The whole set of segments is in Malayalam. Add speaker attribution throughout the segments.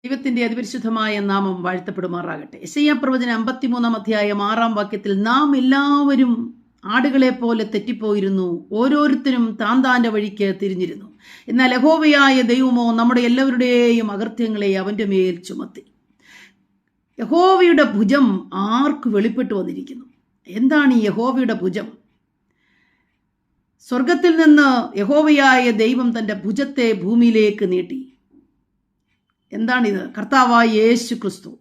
Speaker 1: ദൈവത്തിന്റെ അതിപരിശുദ്ധമായ നാമം വാഴ്ത്തപ്പെടുമാറാകട്ടെ. യെശയ്യാ പ്രവചനം 53 അധ്യായം 6 വാക്യത്തിൽ, നാം എല്ലാവരും ആടുകളെ പോലെ തെറ്റിപ്പോയിരുന്നു, ഓരോരുത്തരും താന്താന്റെ വഴിക്ക് തിരിഞ്ഞിരുന്നു. എന്നാൽ യഹോവയായ ദൈവമോ നമ്മുടെ എല്ലാവരുടെയും അകൃത്യങ്ങളെ അവന്റെ മേൽ ചുമത്തി. യഹോവയുടെ ഭുജം ആർക്ക് വെളിപ്പെട്ടു വന്നിരിക്കുന്നു? എന്താണ് ഈ യഹോവയുടെ ഭുജം? സ്വർഗത്തിൽ നിന്ന് യഹോവയായ ദൈവം തന്റെ ഭുജത്തെ ഭൂമിയിലേക്ക് നീട്ടി. എന്താണിത്? കർത്താവായ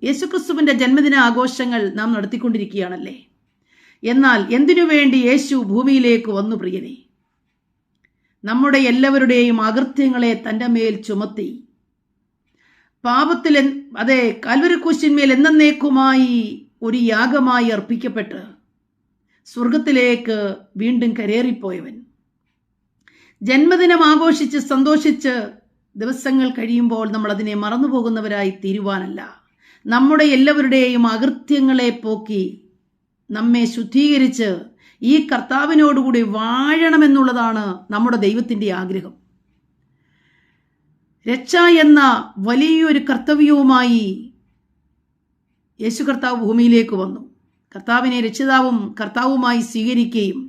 Speaker 1: യേശുക്രിസ്തുവിന്റെ ജന്മദിന ആഘോഷങ്ങൾ നാം നടത്തിക്കൊണ്ടിരിക്കുകയാണല്ലേ. എന്നാൽ എന്തിനു വേണ്ടി യേശു ഭൂമിയിലേക്ക് വന്നു പ്രിയനെ? നമ്മുടെ എല്ലാവരുടെയും അകൃത്യങ്ങളെ തൻ്റെ മേൽ ചുമത്തി പാപത്തിൽ കാൽവരിക്രൂശിന്മേൽ എന്നേക്കുമായി ഒരു യാഗമായി അർപ്പിക്കപ്പെട്ട് സ്വർഗത്തിലേക്ക് വീണ്ടും കരേറിപ്പോയവൻ, ജന്മദിനം ആഘോഷിച്ച് സന്തോഷിച്ച് ദിവസങ്ങൾ കഴിയുമ്പോൾ നമ്മൾ അതിനെ മറന്നുപോകുന്നവരായി തീരുവാനല്ല, നമ്മുടെ എല്ലാവരുടെയും അകൃത്യങ്ങളെ പോക്കി നമ്മെ ശുദ്ധീകരിച്ച് ഈ കർത്താവിനോടുകൂടി വാഴണമെന്നുള്ളതാണ് നമ്മുടെ ദൈവത്തിൻ്റെ ആഗ്രഹം. രക്ഷ എന്ന വലിയൊരു കർത്തവ്യവുമായി യേശു കർത്താവ് ഭൂമിയിലേക്ക് വന്നു. കർത്താവിനെ രക്ഷിതാവും കർത്താവുമായി സ്വീകരിക്കുകയും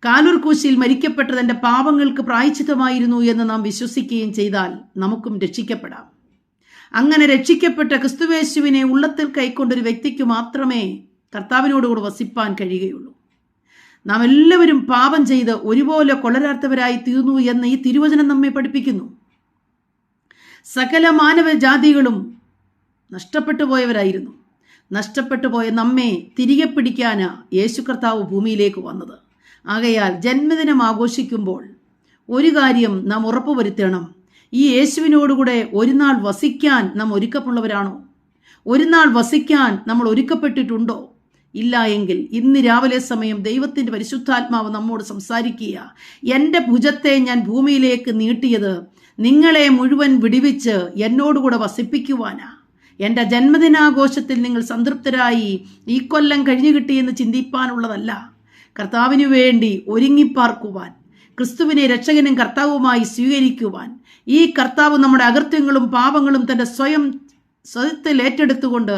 Speaker 1: കാൽവരിക്രൂശിൽ മരിക്കപ്പെട്ട തൻ്റെ പാപങ്ങൾക്ക് പ്രായശ്ചിത്തമായിരുന്നു എന്ന് നാം വിശ്വസിക്കുകയും ചെയ്താൽ നമുക്കും രക്ഷിക്കപ്പെടാം. അങ്ങനെ രക്ഷിക്കപ്പെട്ട ക്രിസ്തുയേശുവിനെ ഉള്ളത്തിൽ കൈക്കൊണ്ടൊരു വ്യക്തിക്ക് മാത്രമേ കർത്താവിനോടുകൂടി വസിപ്പാൻ കഴിയുകയുള്ളൂ. നാം എല്ലാവരും പാപം ചെയ്ത് ഒരുപോലെ കൊള്ളരാത്തവരായി തീർന്നു എന്ന് ഈ തിരുവചനം നമ്മെ പഠിപ്പിക്കുന്നു. സകല മാനവജാതികളും നഷ്ടപ്പെട്ടു പോയവരായിരുന്നു. നഷ്ടപ്പെട്ടു പോയ നമ്മെ തിരികെ പിടിക്കാനാ യേശു കർത്താവ് ഭൂമിയിലേക്ക് വന്നത്. ആകയാൽ ജന്മദിനം ആഘോഷിക്കുമ്പോൾ ഒരു കാര്യം നാം ഉറപ്പുവരുത്തണം: ഈ യേശുവിനോടുകൂടെ ഒരു നാൾ വസിക്കാൻ നാം ഒരുക്കമുള്ളവരാണോ? ഒരു നാൾ വസിക്കാൻ നമ്മൾ ഒരുക്കപ്പെട്ടിട്ടുണ്ടോ? ഇല്ല എങ്കിൽ ഇന്ന് രാവിലെ സമയം ദൈവത്തിൻ്റെ പരിശുദ്ധാത്മാവ് നമ്മോട് സംസാരിക്കുക. എൻ്റെ ഭുജത്തെ ഞാൻ ഭൂമിയിലേക്ക് നീട്ടിയത് നിങ്ങളെ മുഴുവൻ വിടുവിച്ച് എന്നോടുകൂടെ വസിപ്പിക്കുവാനാ. എൻ്റെ ജന്മദിനാഘോഷത്തിൽ നിങ്ങൾ സംതൃപ്തരായി ഈ കൊല്ലം കഴിഞ്ഞു കിട്ടിയെന്ന് ചിന്തിപ്പാനുള്ളതല്ല, കർത്താവിനു വേണ്ടി ഒരുങ്ങിപ്പാർക്കുവാൻ, ക്രിസ്തുവിനെ രക്ഷകനും കർത്താവുമായി സ്വീകരിക്കുവാൻ, ഈ കർത്താവ് നമ്മുടെ അകൃത്യങ്ങളും പാപങ്ങളും തൻ്റെ സ്വയത്തിൽ ഏറ്റെടുത്തുകൊണ്ട്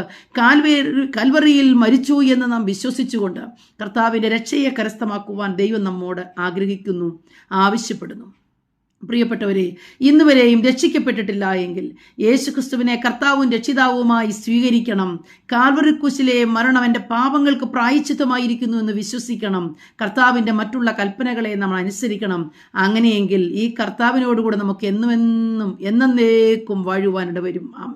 Speaker 1: കാൽവറിയിൽ മരിച്ചു എന്ന് നാം വിശ്വസിച്ചുകൊണ്ട് കർത്താവിൻ്റെ രക്ഷയെ കരസ്ഥമാക്കുവാൻ ദൈവം നമ്മോട് ആഗ്രഹിക്കുന്നു, ആവശ്യപ്പെടുന്നു. പ്രിയപ്പെട്ടവരെ, ഇന്നുവരെയും രക്ഷിക്കപ്പെട്ടിട്ടില്ല എങ്കിൽ യേശുക്രിസ്തുവിനെ കർത്താവും രക്ഷിതാവുമായി സ്വീകരിക്കണം. കാൽവരിക്രൂശിലെ മരണം എൻ്റെ പാപങ്ങൾക്ക് പ്രായശ്ചിത്തമായിരിക്കുന്നു എന്ന് വിശ്വസിക്കണം. കർത്താവിൻ്റെ മറ്റുള്ള കൽപ്പനകളെ നമ്മൾ അനുസരിക്കണം. അങ്ങനെയെങ്കിൽ ഈ കർത്താവിനോടുകൂടെ നമുക്ക് എന്നുമെന്നും എന്നേക്കും വാഴുവാനിട വരും. ആമേൻ.